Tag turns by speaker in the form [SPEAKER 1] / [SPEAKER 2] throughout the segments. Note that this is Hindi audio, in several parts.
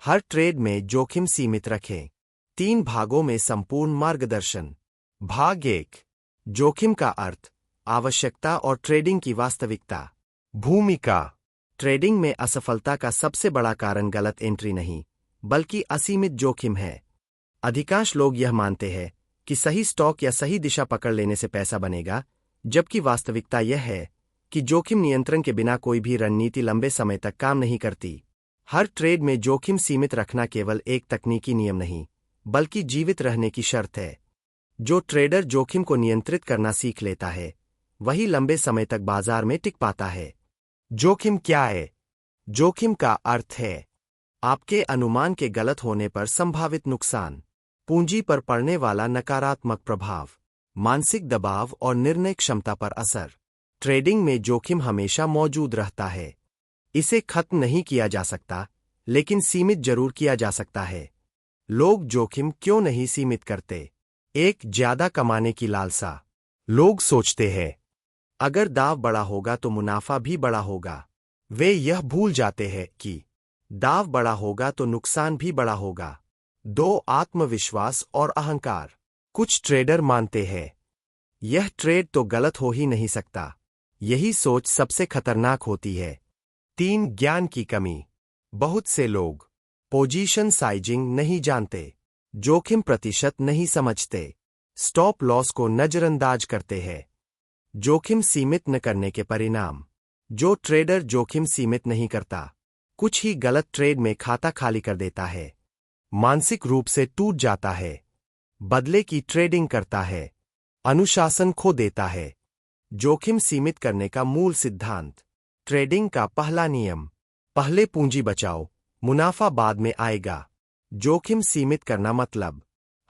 [SPEAKER 1] हर ट्रेड में जोखिम सीमित रखें। 3 भागों में संपूर्ण मार्गदर्शन। भाग 1। जोखिम का अर्थ, आवश्यकता और ट्रेडिंग की वास्तविकता। भूमिका। ट्रेडिंग में असफलता का सबसे बड़ा कारण गलत एंट्री नहीं, बल्कि असीमित जोखिम है। अधिकांश लोग यह मानते हैं कि सही स्टॉक या सही दिशा पकड़ लेने से पैसा बनेगा, जबकि वास्तविकता यह है कि जोखिम नियंत्रण के बिना कोई भी रणनीति लंबे समय तक काम नहीं करती। हर ट्रेड में जोखिम सीमित रखना केवल एक तकनीकी नियम नहीं, बल्कि जीवित रहने की शर्त है। जो ट्रेडर जोखिम को नियंत्रित करना सीख लेता है, वही लंबे समय तक बाजार में टिक पाता है। जोखिम क्या है? जोखिम का अर्थ है आपके अनुमान के गलत होने पर संभावित नुकसान, पूंजी पर पड़ने वाला नकारात्मक प्रभाव, मानसिक दबाव और निर्णय क्षमता पर असर। ट्रेडिंग में जोखिम हमेशा मौजूद रहता है। इसे खत्म नहीं किया जा सकता, लेकिन सीमित जरूर किया जा सकता है। लोग जोखिम क्यों नहीं सीमित करते? 1. ज्यादा कमाने की लालसा। लोग सोचते हैं, अगर दांव बड़ा होगा तो मुनाफा भी बड़ा होगा। वे यह भूल जाते हैं कि दांव बड़ा होगा तो नुकसान भी बड़ा होगा। 2. आत्मविश्वास और अहंकार। कुछ ट्रेडर मानते हैं, यह ट्रेड तो गलत हो ही नहीं सकता। यही सोच सबसे खतरनाक होती है। 3. ज्ञान की कमी। बहुत से लोग पोजीशन साइजिंग नहीं जानते, जोखिम प्रतिशत नहीं समझते, स्टॉप लॉस को नजरअंदाज करते हैं। जोखिम सीमित न करने के परिणाम। जो ट्रेडर जोखिम सीमित नहीं करता, कुछ ही गलत ट्रेड में खाता खाली कर देता है, मानसिक रूप से टूट जाता है, बदले की ट्रेडिंग करता है, अनुशासन खो देता है। जोखिम सीमित करने का मूल सिद्धांत। ट्रेडिंग का पहला नियम, पहले पूंजी बचाओ, मुनाफा बाद में आएगा। जोखिम सीमित करना मतलब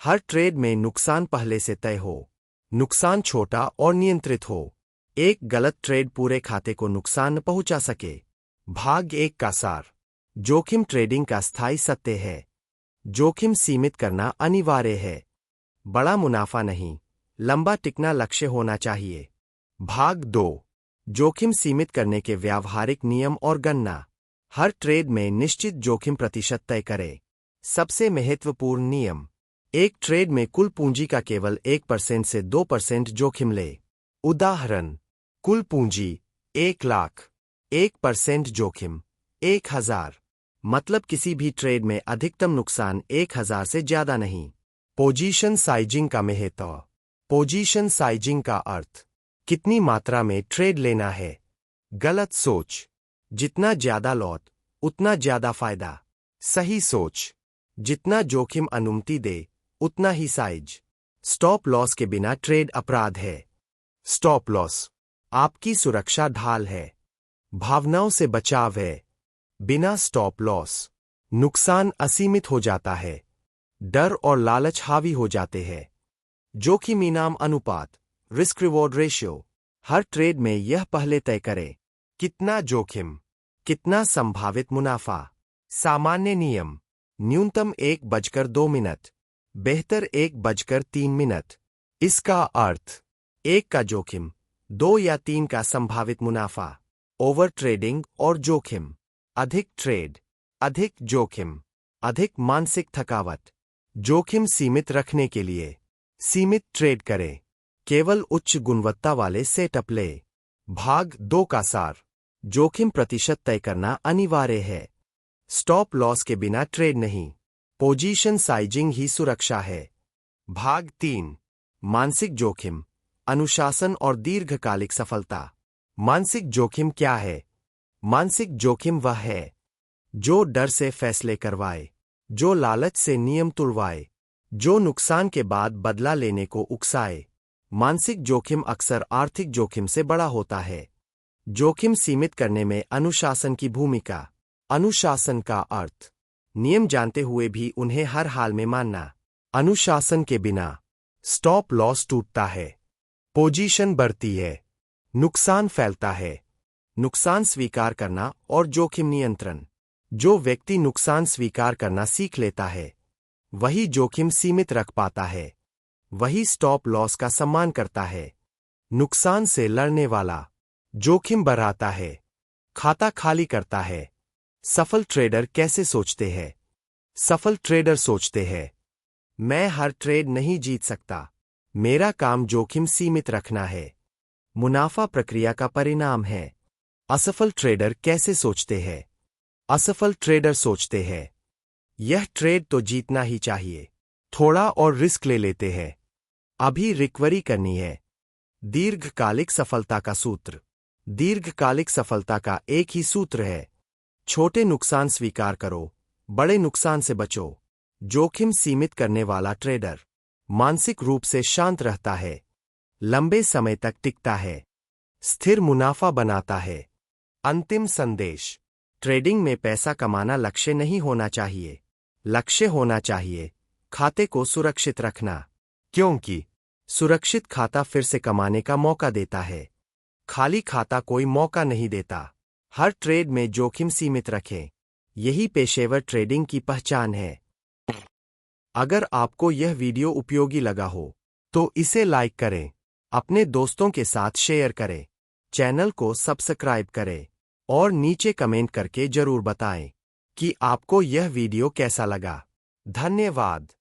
[SPEAKER 1] हर ट्रेड में नुकसान पहले से तय हो, नुकसान छोटा और नियंत्रित हो। एक गलत ट्रेड पूरे खाते को नुकसान न पहुंचा सके। भाग 1 का सार। जोखिम ट्रेडिंग का स्थायी सत्य है। जोखिम सीमित करना अनिवार्य है। बड़ा मुनाफा नहीं, लंबा टिकना लक्ष्य होना चाहिए। भाग 2। जोखिम सीमित करने के व्यावहारिक नियम और गणना। हर ट्रेड में निश्चित जोखिम प्रतिशत तय करें। सबसे महत्वपूर्ण नियम, एक ट्रेड में कुल पूंजी का केवल 1% से 2% जोखिम ले। उदाहरण, कुल पूंजी 1 लाख, 1% जोखिम 1000। मतलब किसी भी ट्रेड में अधिकतम नुकसान 1000 से ज्यादा नहीं। पोजीशन साइजिंग का महत्व। पोजीशन साइजिंग का अर्थ, कितनी मात्रा में ट्रेड लेना है। गलत सोच, जितना ज्यादा लॉट उतना ज्यादा फायदा। सही सोच, जितना जोखिम अनुमति दे उतना ही साइज। स्टॉप लॉस के बिना ट्रेड अपराध है। स्टॉप लॉस आपकी सुरक्षा ढाल है, भावनाओं से बचाव है। बिना स्टॉप लॉस नुकसान असीमित हो जाता है, डर और लालच हावी हो जाते हैं। जोखिम इनाम अनुपात, रिस्क रिवॉर्ड रेशियो। हर ट्रेड में यह पहले तय करें, कितना जोखिम, कितना संभावित मुनाफा। सामान्य नियम, न्यूनतम 1:02, बेहतर 1:03। इसका अर्थ, 1 का जोखिम, 2 या 3 का संभावित मुनाफा। ओवर ट्रेडिंग और जोखिम। अधिक ट्रेड, अधिक जोखिम, अधिक मानसिक थकावट। जोखिम सीमित रखने के लिए सीमित ट्रेड करें, केवल उच्च गुणवत्ता वाले सेटअप ले। भाग 2 का सार। जोखिम प्रतिशत तय करना अनिवार्य है। स्टॉप लॉस के बिना ट्रेड नहीं, पोजीशन साइजिंग ही सुरक्षा है। भाग 3। मानसिक जोखिम, अनुशासन और दीर्घकालिक सफलता। मानसिक जोखिम क्या है? मानसिक जोखिम वह है जो डर से फैसले करवाए, जो लालच से नियम तुड़वाए, जो नुकसान के बाद बदला लेने को उकसाए। मानसिक जोखिम अक्सर आर्थिक जोखिम से बड़ा होता है। जोखिम सीमित करने में अनुशासन की भूमिका। अनुशासन का अर्थ, नियम जानते हुए भी उन्हें हर हाल में मानना। अनुशासन के बिना स्टॉप लॉस टूटता है, पोजीशन बढ़ती है, नुकसान फैलता है। नुकसान स्वीकार करना और जोखिम नियंत्रण। जो व्यक्ति नुकसान स्वीकार करना सीख लेता है, वही जोखिम सीमित रख पाता है, वही स्टॉप लॉस का सम्मान करता है। नुकसान से लड़ने वाला जोखिम बढ़ाता है, खाता खाली करता है। सफल ट्रेडर कैसे सोचते हैं? सफल ट्रेडर सोचते हैं, मैं हर ट्रेड नहीं जीत सकता, मेरा काम जोखिम सीमित रखना है। मुनाफा प्रक्रिया का परिणाम है। असफल ट्रेडर कैसे सोचते हैं? असफल ट्रेडर सोचते हैं, यह ट्रेड तो जीतना ही चाहिए, थोड़ा और रिस्क ले लेते हैं, अभी रिकवरी करनी है। दीर्घकालिक सफलता का सूत्र। दीर्घकालिक सफलता का एक ही सूत्र है, छोटे नुकसान स्वीकार करो, बड़े नुकसान से बचो। जोखिम सीमित करने वाला ट्रेडर मानसिक रूप से शांत रहता है, लंबे समय तक टिकता है, स्थिर मुनाफा बनाता है। अंतिम संदेश। ट्रेडिंग में पैसा कमाना लक्ष्य नहीं होना चाहिए, लक्ष्य होना चाहिए खाते को सुरक्षित रखना, क्योंकि सुरक्षित खाता फिर से कमाने का मौका देता है, खाली खाता कोई मौका नहीं देता। हर ट्रेड में जोखिम सीमित रखें, यही पेशेवर ट्रेडिंग की पहचान है। अगर आपको यह वीडियो उपयोगी लगा हो तो इसे लाइक करें, अपने दोस्तों के साथ शेयर करें, चैनल को सब्सक्राइब करें और नीचे कमेंट करके जरूर बताएं कि आपको यह वीडियो कैसा लगा। धन्यवाद।